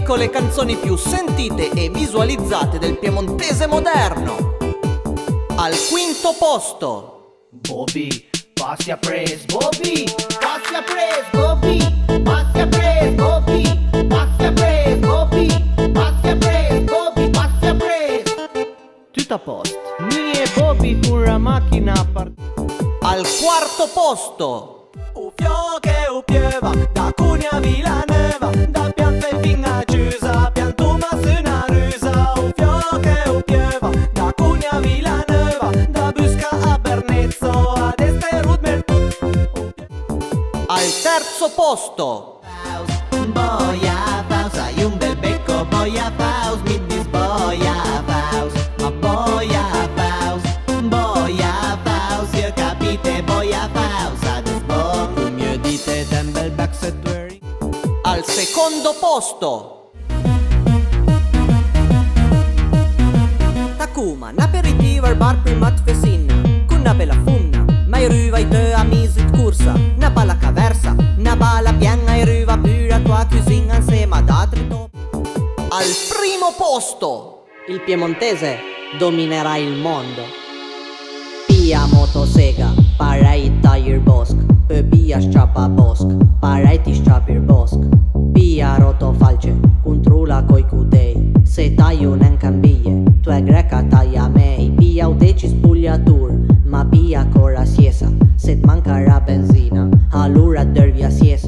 classifico le canzoni più sentite e visualizzate del piemontese moderno. Al quinto posto, Bobby, passi a pres, Bobby, passi a pres, Bobby, passi a pres, Bobby, passi a pres, Bobby, passi a pres, Bobby, passi a pres. Tutto a posto. Mie Bobby pura macchina al quarto posto, O fiocche o pieva, da Cuneo a Vilanova, da Pianfelpin a Chiusa, Piantuma su una rusa. O fiocche o pieva, da Cuneo a Vilanova, da Busca a Bernezzo, ad Esterudmer. al terzo posto, Boia Faust, hai un bel becco, Boia Faust, mi disboia Faust, ma Boia Faust, io capite Boia Faust, ades bon, cum io dite den bel bec se tueri. al secondo posto, Takuma, n'aperitivo al bar prima tfesinna, con una bella funna, ma i ruva i te amici di corsa, una balla caversa, una balla bianca e ruva pure a tua cucina insieme ad altri top. al primo posto, Il piemontese dominerà il mondo. Pia motosega, parai tire bosk, pia strappa bosk, parai ti strappi bosk. Pia rotofalce, controlla coi cudei, se taglio non cambie, tu è greca taglia mei. Pia udeci spugliatur, ma pia cora siesa, se manca la benzina, allora dervi a siesa.